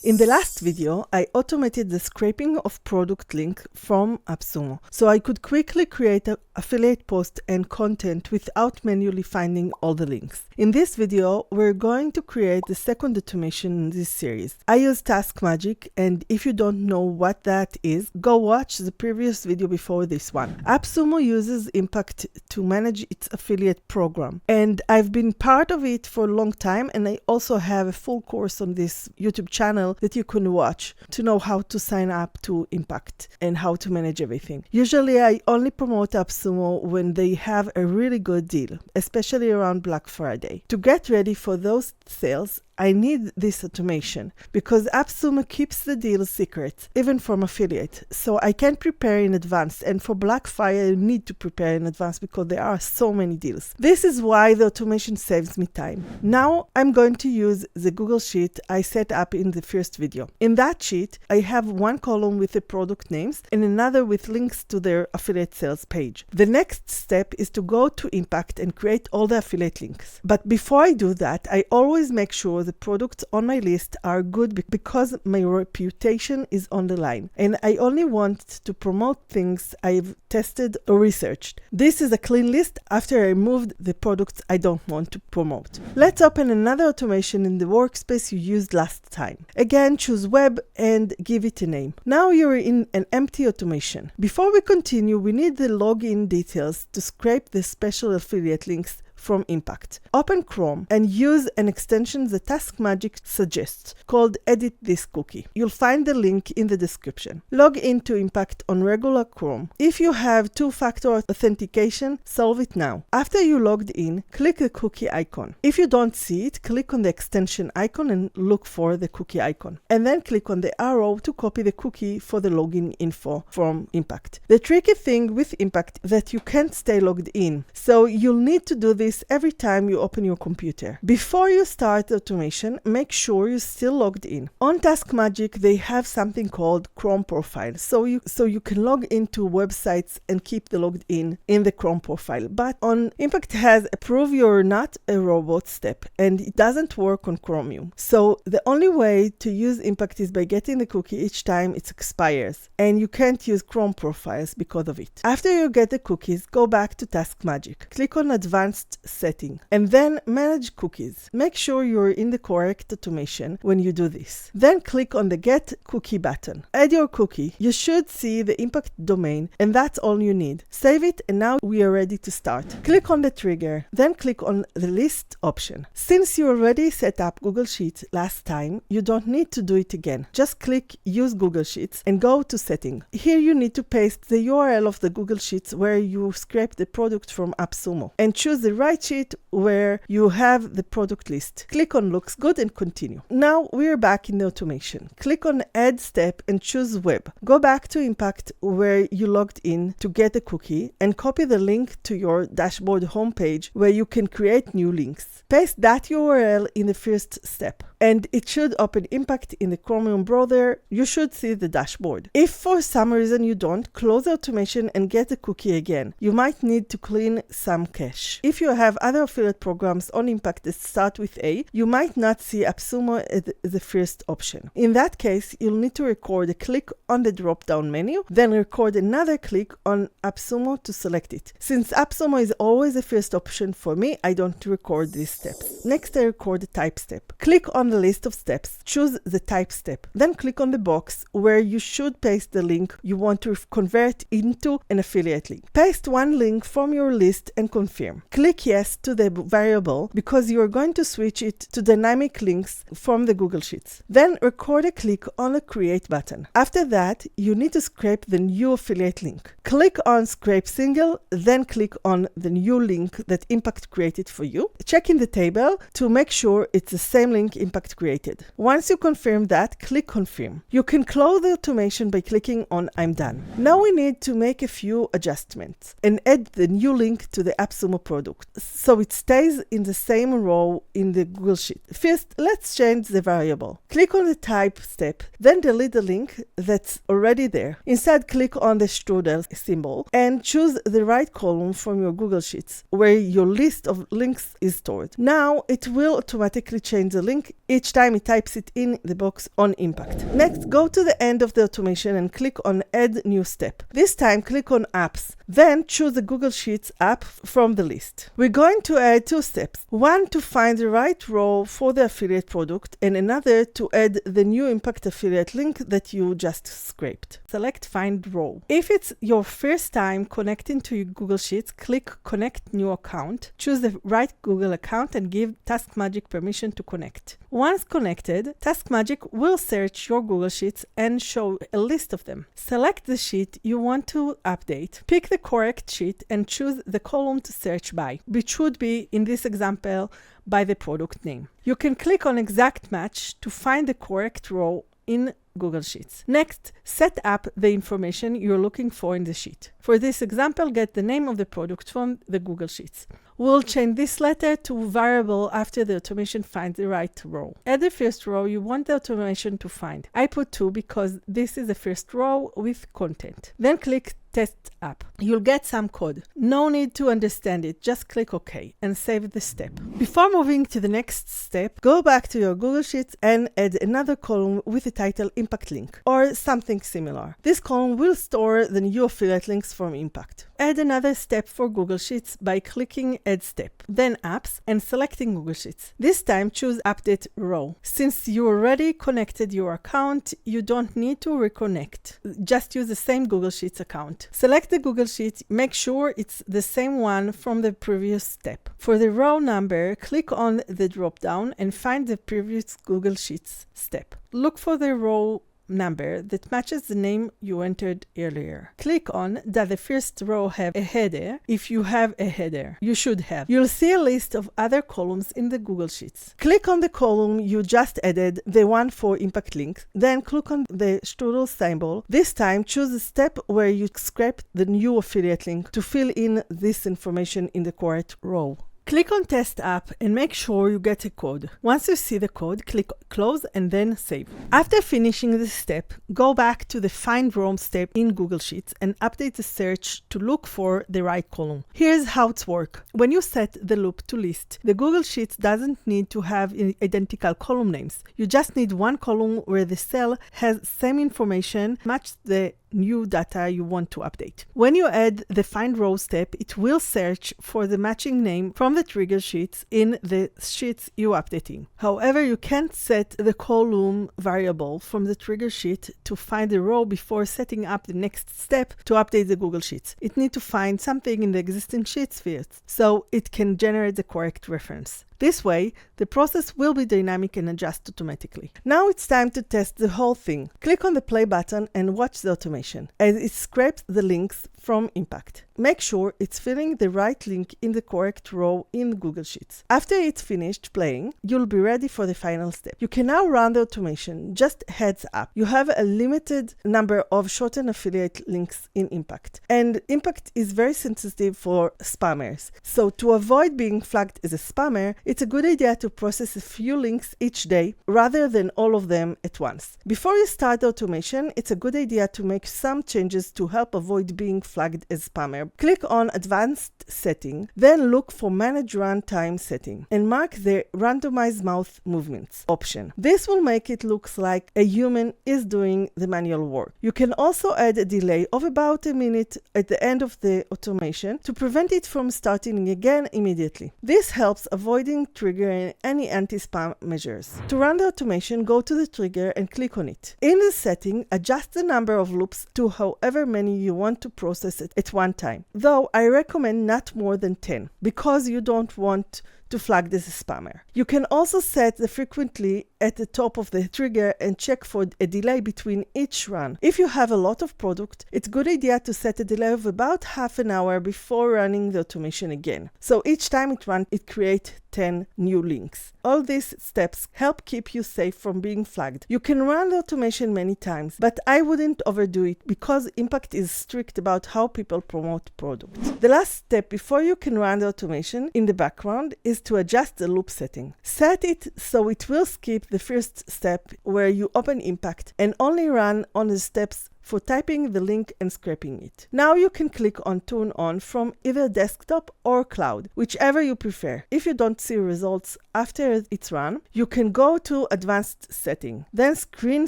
In the last video, I automated the scraping of product link from AppSumo, so I could quickly create an affiliate post and content without manually finding all the links. In this video, we're going to create the second automation in this series. I use TaskMagic, and if you don't know what that is, go watch the previous video before this one. AppSumo uses Impact to manage its affiliate program, and I've been part of it for a long time, and I also have a full course on this YouTube channel that you can watch to know how to sign up to Impact and how to manage everything. Usually I only promote AppSumo when they have a really good deal, especially around Black Friday. To get ready for those sales, I need this automation because AppSumo keeps the deal secret, even from affiliate, so I can prepare in advance, and for Black Friday I need to prepare in advance because there are so many deals. This is why the automation saves me time. Now I'm going to use the Google Sheet I set up in the first video. In that sheet, I have one column with the product names and another with links to their affiliate sales page. The next step is to go to Impact and create all the affiliate links. But before I do that, I always make sure the products on my list are good because my reputation is on the line, and I only want to promote things I've tested or researched. This is a clean list after I removed the products I don't want to promote. Let's open another automation in the workspace you used last time. Again, choose Web and give it a name. Now you're in an empty automation. Before we continue, we need the login details to scrape the special affiliate links from Impact. Open Chrome and use an extension that TaskMagic suggests called Edit This Cookie. You'll find the link in the description. Log into Impact on regular Chrome. If you have two-factor authentication, solve it now. After you logged in, click the cookie icon. If you don't see it, click on the extension icon and look for the cookie icon. And then click on the arrow to copy the cookie for the login info from Impact. The tricky thing with Impact is that you can't stay logged in, so you'll need to do this every time you open your computer. Before you start the automation, make sure you're still logged in. On TaskMagic, they have something called Chrome profile, so you can log into websites and keep the logged in the Chrome profile. But on Impact has a prove you're not a robot step, and it doesn't work on Chromium. So the only way to use Impact is by getting the cookie each time it expires, and you can't use Chrome profiles because of it. After you get the cookies, go back to TaskMagic. Click on Advanced Setting and then Manage Cookies. Make sure you're in the correct automation when you do this. Then click on the Get Cookie button. Add your cookie. You should see the Impact domain, and that's all you need. Save it, and now we are ready to start. Click on the trigger, then click on the list option. Since you already set up Google Sheets last time, you don't need to do it again. Just click Use Google Sheets and go to Setting. Here you need to paste the URL of the Google Sheets where you scrape the product from AppSumo, and choose the right sheet where you have the product list. Click on Looks Good and continue. Now we're back in the automation. Click on Add Step and choose Web. Go back to Impact where you logged in to get a cookie and copy the link to your dashboard homepage where you can create new links. Paste that URL in the first step, and it should open Impact in the Chromium browser. You should see the dashboard. If for some reason you don't, close the automation and get the cookie again. You might need to clean some cache. If you have other affiliate programs on Impact that start with A, you might not see AppSumo as the first option. In that case, you'll need to record a click on the drop-down menu, then record another click on AppSumo to select it. Since AppSumo is always the first option for me, I don't record these steps. Next, I record the type step. Click on the list of steps, choose the type step, then click on the box where you should paste the link you want to convert into an affiliate link. Paste one link from your list and confirm. Click Yes to the variable because you are going to switch it to dynamic links from the Google Sheets. Then record a click on the Create button. After that, you need to scrape the new affiliate link. Click on Scrape Single, then click on the new link that Impact created for you. Check in the table to make sure it's the same link Impact created. Once you confirm that, click Confirm. You can close the automation by clicking on I'm done. Now we need to make a few adjustments and add the new link to the AppSumo product. so it stays in the same row in the Google Sheet. First, let's change the variable. Click on the type step, then delete the link that's already there. Instead, click on the strudel symbol and choose the right column from your Google Sheets where your list of links is stored. Now it will automatically change the link each time it types it in the box on impact. Next, go to the end of the automation and click on Add New Step. This time, click on Apps. Then choose the Google Sheets app from the list. We're going to add two steps. One to find the right row for the affiliate product and another to add the new impact affiliate link that you just scraped. Select Find Row. If it's your first time connecting to your Google Sheets, click Connect New Account. Choose the right Google account and give TaskMagic permission to connect. Once connected, TaskMagic will search your Google Sheets and show a list of them. Select the sheet you want to update. Pick the correct sheet and choose the column to search by, which would be, in this example, by the product name. You can click on Exact Match to find the correct row in Google Sheets. Next, set up the information you're looking for in the sheet. For this example, get the name of the product from the Google Sheets. We'll change this letter to variable after the automation finds the right row. Add the first row you want the automation to find. I put 2 because this is the first row with content. Then click Test App. You'll get some code. No need to understand it. Just click OK and save the step. Before moving to the next step, go back to your Google Sheets and add another column with the title Impact Link or something similar. This column will store the new affiliate links from Impact. Add another step for Google Sheets by clicking Add Step, then Apps, and selecting Google Sheets. This time choose Update Row. Since you already connected your account, you don't need to reconnect. Just use the same Google Sheets account. Select the Google Sheet, make sure it's the same one from the previous step. For the row number, click on the drop-down and find the previous Google Sheets step. Look for the row number that matches the name you entered earlier. Click on Does the first row have a header? If you have a header, you should have. You'll see a list of other columns in the Google Sheets. Click on the column you just added, the one for impact links, then click on the strudel symbol. This time choose the step where you scrape the new affiliate link to fill in this information in the correct row. Click on Test App and make sure you get a code. Once you see the code, click Close and then Save. After finishing this step, go back to the Find Row step in Google Sheets and update the search to look for the right column. Here's how it works. When you set the loop to list, the Google Sheets doesn't need to have identical column names. You just need one column where the cell has same information, match the new data you want to update. When you add the Find Row step, it will search for the matching name from the trigger sheets in the sheets you updating. However, you can't set the column variable from the trigger sheet to find the row before setting up the next step to update the Google Sheets. It needs to find something in the existing sheets first, so it can generate the correct reference. This way, the process will be dynamic and adjust automatically. Now it's time to test the whole thing. Click on the play button and watch the automation as it scrapes the links from Impact. Make sure it's filling the right link in the correct row in Google Sheets. After it's finished playing, you'll be ready for the final step. You can now run the automation. Just heads up, you have a limited number of shortened affiliate links in Impact. And Impact is very sensitive for spammers. So to avoid being flagged as a spammer, it's a good idea to process a few links each day rather than all of them at once. Before you start the automation, it's a good idea to make some changes to help avoid being flagged as spammer. Click on Advanced Setting, then look for Manage Runtime Setting and mark the Randomize Mouth Movements option. This will make it look like a human is doing the manual work. You can also add a delay of about a minute at the end of the automation to prevent it from starting again immediately. This helps avoiding triggering any anti-spam measures. To run the automation, go to the trigger and click on it. In the setting, adjust the number of loops to however many you want to process it at one time, though I recommend not more than 10 because you don't want to flag as a spammer. You can also set the frequently at the top of the trigger and check for a delay between each run. If you have a lot of product, it's a good idea to set a delay of about half an hour before running the automation again. So each time it runs, it creates 10 new links. All these steps help keep you safe from being flagged. You can run the automation many times, but I wouldn't overdo it because Impact is strict about how people promote products. The last step before you can run the automation in the background is to adjust the loop setting. Set it so it will skip the first step where you open Impact and only run on the steps for typing the link and scraping it. Now you can click on Turn On from either desktop or cloud, whichever you prefer. If you don't see results after it's run, you can go to Advanced Setting, then Screen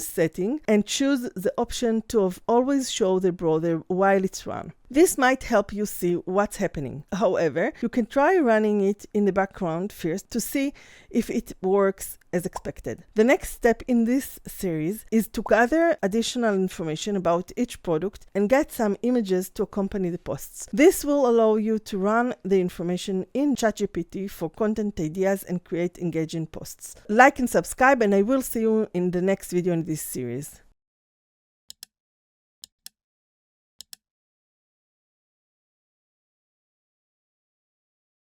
Setting, and choose the option to always show the browser while it's run. This might help you see what's happening. However, you can try running it in the background first to see if it works as expected. The next step in this series is to gather additional information about each product and get some images to accompany the posts. This will allow you to run the information in ChatGPT for content ideas and create engaging posts. Like and subscribe, and I will see you in the next video in this series.